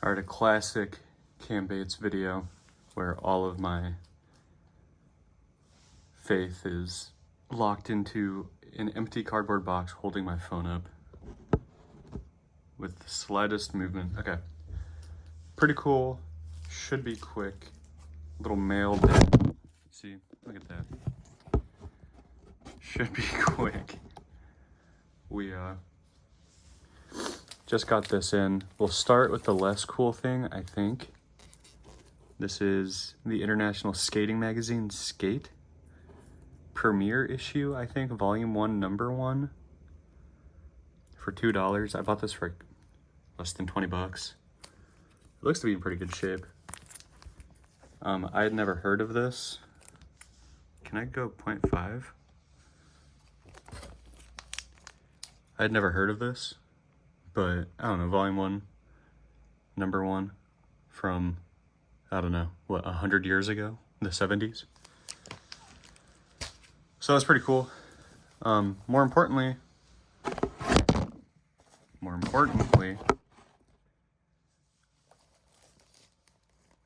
Alright, a classic Cam Bates video where all of my faith is locked into an empty cardboard box holding my phone up with the slightest movement. Okay, pretty cool, should be quick. Little mail bit. See, look at that. Should be quick. We just got this in. We'll start with the less cool thing, I think. This is the International Skating Magazine Skate premiere issue, I think, volume 1, number 1, for $2. I bought this for less than 20 bucks. It looks to be in pretty good shape. I had never heard of this. Can I go 0.5? I had never heard of this, but I don't know, volume 1, number 1 from, I don't know, what, 100 years ago, the 70s? So that's pretty cool. More importantly, we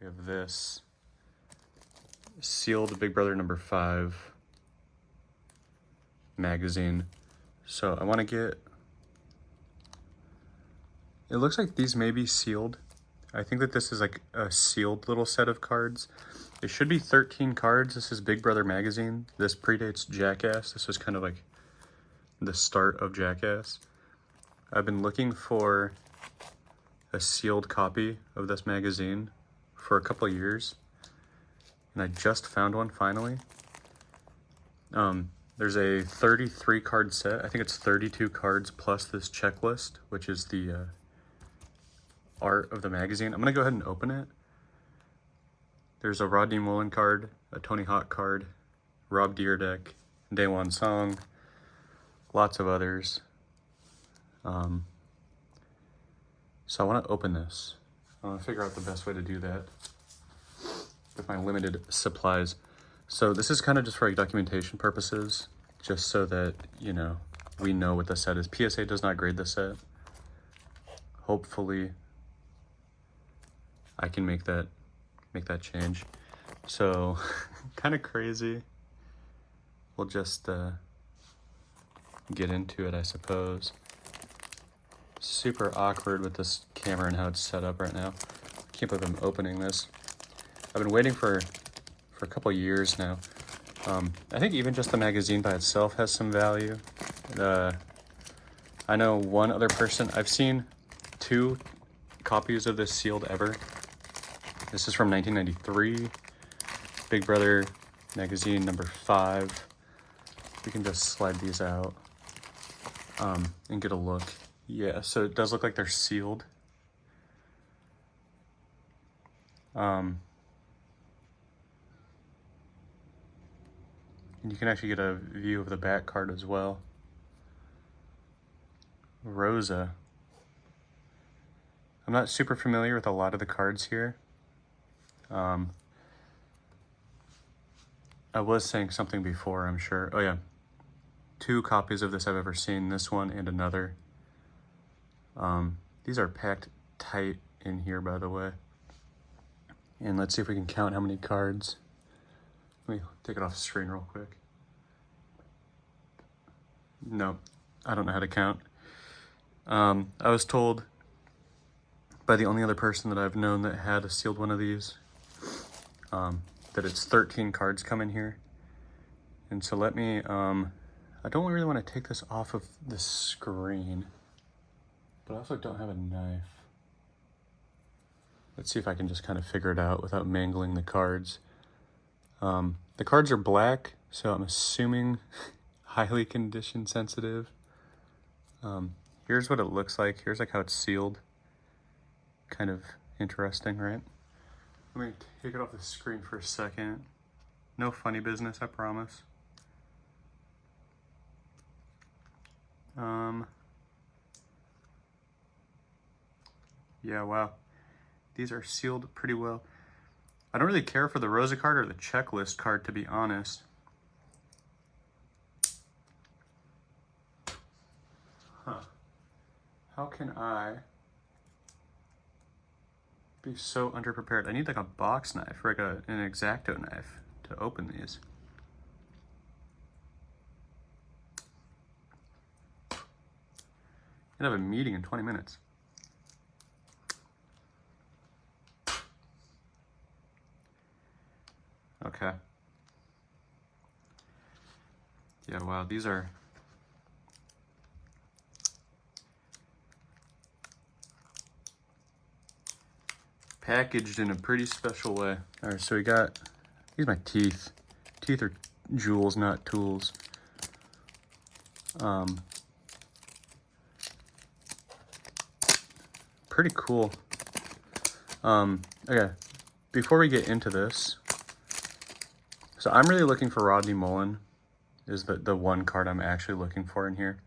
have this sealed Big Brother number 5 magazine. So I want to get, it looks like these may be sealed. I think that this is like a sealed little set of cards. It should be 13 cards. This is Big Brother magazine. This predates Jackass. This was kind of like the start of Jackass. I've been looking for a sealed copy of this magazine for a couple of years, and I just found one finally. There's a 33 card set. I think it's 32 cards plus this checklist, which is the art of the magazine. I'm gonna go ahead and open it. There's a Rodney Mullen card, a Tony Hawk card, Rob Dyrdek, Daewon Song, lots of others. So I want to open this. I want to figure out the best way to do that with my limited supplies. So this is kind of just for like documentation purposes, just so that, you know, we know what the set is. PSA does not grade the set. Hopefully I can make that change. So kind of crazy. We'll just get into it, I suppose. Super awkward with this camera and how it's set up right now. Can't believe I'm opening this. I've been waiting for a couple years now. I think even just the magazine by itself has some value. I know one other person, I've seen 2 copies of this sealed ever. This is from 1993, Big Brother magazine number 5. We can just slide these out and get a look. Yeah, so it does look like they're sealed. And you can actually get a view of the back card as well. Rosa. I'm not super familiar with a lot of the cards here. I was saying something before, I'm sure. Oh yeah, 2 copies of this I've ever seen, this one and another. These are packed tight in here, by the way. And let's see if we can count how many cards. Let me take it off the screen real quick. No, I don't know how to count. I was told by the only other person that I've known that had a sealed one of these, that it's 13 cards come in here. And so let me, I don't really want to take this off of the screen, but I also don't have a knife. Let's see if I can just kind of figure it out without mangling the cards. The cards are black, so I'm assuming highly condition sensitive. Here's what it looks like. Here's like how it's sealed. Kind of interesting, right? Let me take it off the screen for a second. No funny business, I promise. Yeah, wow. These are sealed pretty well. I don't really care for the Rosa card or the checklist card, to be honest. Huh. How can I Be so underprepared. I need like a box knife or like an X-Acto knife to open these. I have a meeting in 20 minutes. Okay. Yeah, wow, these are packaged in a pretty special way. All right, so we got, these are my teeth. Teeth are jewels, not tools. Pretty cool. Okay, before we get into this, so I'm really looking for Rodney Mullen, is the one card I'm actually looking for in here.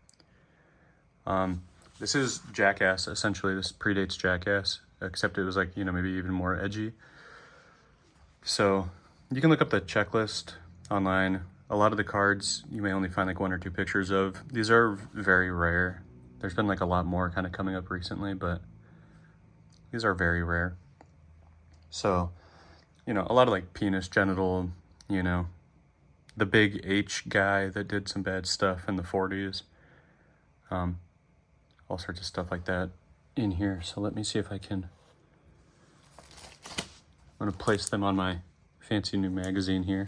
This is Jackass, essentially. This predates Jackass, except it was like, you know, maybe even more edgy. So you can look up the checklist online. A lot of the cards you may only find like 1 or 2 pictures of. These are very rare. There's been like a lot more kind of coming up recently, but these are very rare. So, you know, a lot of like penis, genital, you know, the big H guy that did some bad stuff in the 40s. All sorts of stuff like that in here. So let me see if I can, I'm gonna place them on my fancy new magazine here,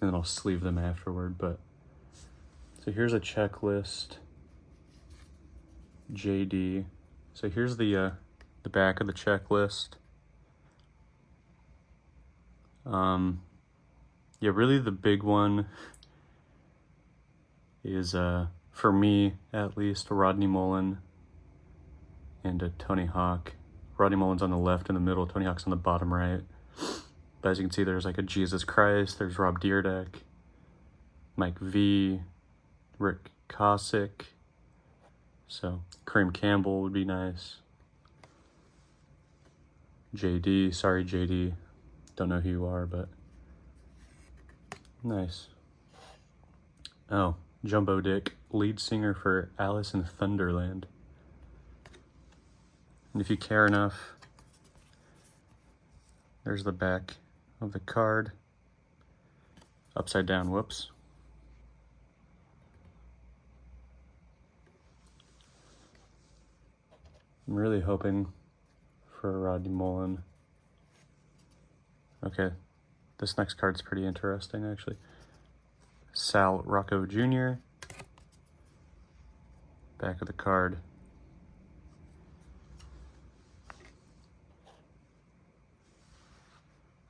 and then I'll sleeve them afterward. But so here's a checklist, JD. So here's the back of the checklist. Yeah, really the big one is, for me at least, Rodney Mullen and Tony Hawk. Rodney Mullen's on the left in the middle, Tony Hawk's on the bottom right. But as you can see, there's like a Jesus Christ, there's Rob Dyrdek, Mike V, Rick Kosick. So Kareem Campbell would be nice. JD, sorry JD, don't know who you are, but nice. Oh, Jumbo Dick, lead singer for Alice in Thunderland. And if you care enough, there's the back of the card. Upside down, whoops. I'm really hoping for a Rodney Mullen. Okay, this next card's pretty interesting, actually. Sal Rocco Jr. Back of the card.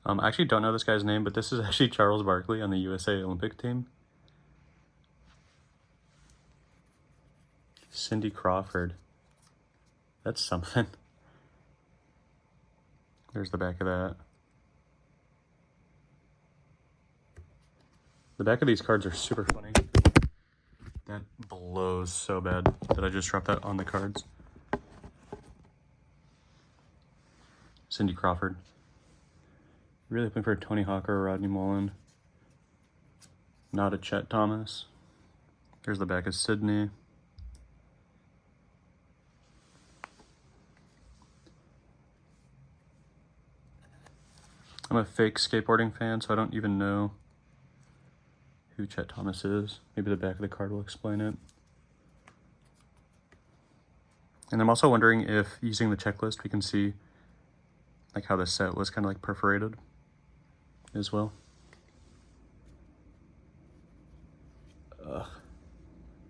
I actually don't know this guy's name, but this is actually Charles Barkley on the USA Olympic team. Cindy Crawford. That's something. There's the back of that. The back of these cards are super funny. That blows so bad that I just dropped that on the cards. Cindy Crawford. Really hoping for a Tony Hawk or a Rodney Mullen. Not a Chet Thomas. There's the back of Sydney. I'm a fake skateboarding fan, so I don't even know who Chet Thomas is. Maybe the back of the card will explain it. And I'm also wondering if, using the checklist, we can see like how the set was kind of like perforated as well.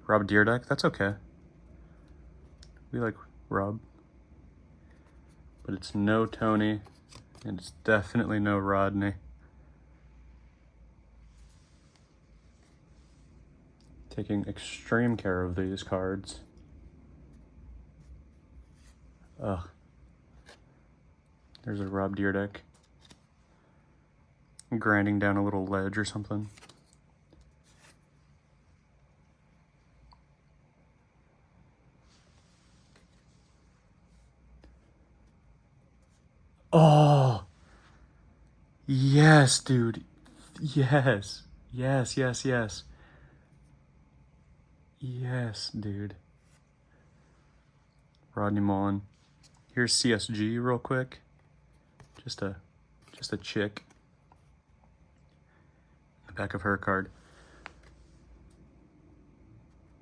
Rob Dyrdek, that's okay. We like Rob. But it's no Tony, and it's definitely no Rodney. Taking extreme care of these cards. Ugh. There's a Rob Dyrdek. Grinding down a little ledge or something. Oh! Yes, dude. Yes. Yes, yes, yes. Yes, dude. Rodney Mullen. Here's CSG real quick. Just a chick. The back of her card.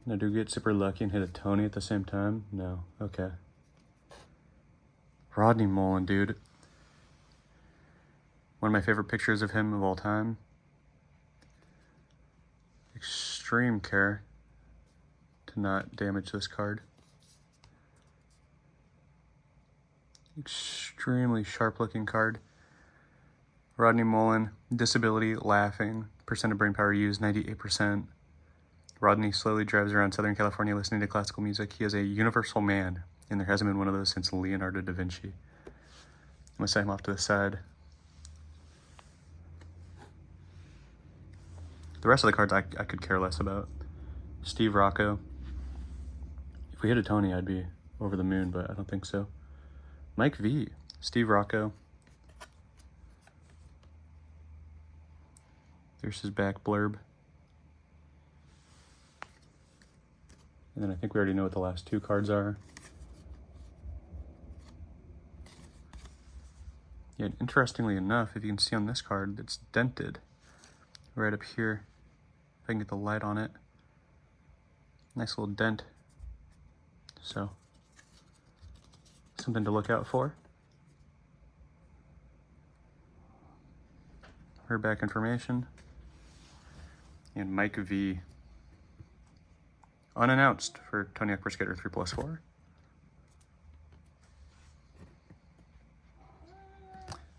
Now, do we get super lucky and hit a Tony at the same time? No. Okay. Rodney Mullen, dude. One of my favorite pictures of him of all time. Extreme care to not damage this card. Extremely sharp looking card. Rodney Mullen, disability, laughing, percent of brain power used, 98%. Rodney slowly drives around Southern California listening to classical music. He is a universal man, and there hasn't been one of those since Leonardo da Vinci. I'm gonna set him off to the side. The rest of the cards I could care less about. Steve Rocco. If we hit a Tony, I'd be over the moon, but I don't think so. Mike V. Steve Rocco. There's his back blurb. And then I think we already know what the last two cards are. Yeah, interestingly enough, if you can see on this card, it's dented right up here. If I can get the light on it. Nice little dent. So, something to look out for. Her back information. And Mike V. Unannounced for Tony Hawk Pro Skater 3+4.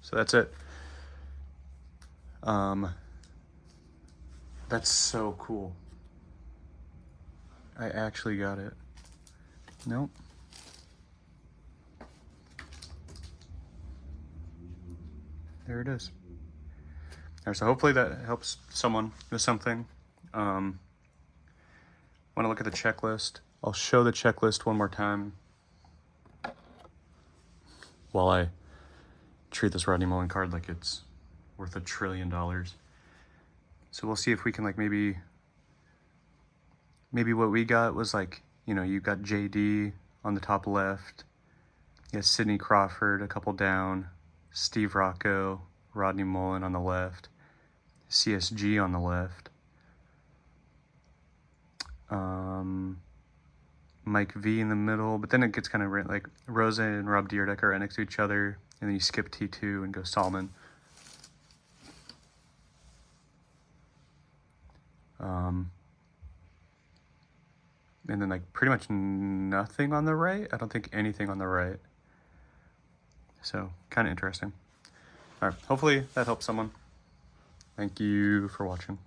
So that's it. That's so cool. I actually got it. Nope. There it is. All right, so hopefully that helps someone with something. Want to look at the checklist? I'll show the checklist one more time while I treat this Rodney Mullen card like it's worth $1 trillion. So we'll see if we can like maybe what we got was like, you know, you got JD on the top left, you got Sidney Crawford a couple down, Steve Rocco, Rodney Mullen on the left, CSG on the left, Mike V in the middle, but then it gets kind of like Rosa and Rob Dyrdek are right next to each other, and then you skip T2 and go Salmon. And then like pretty much nothing on the right. I don't think anything on the right. So kind of interesting. All right, hopefully that helps someone. Thank you for watching.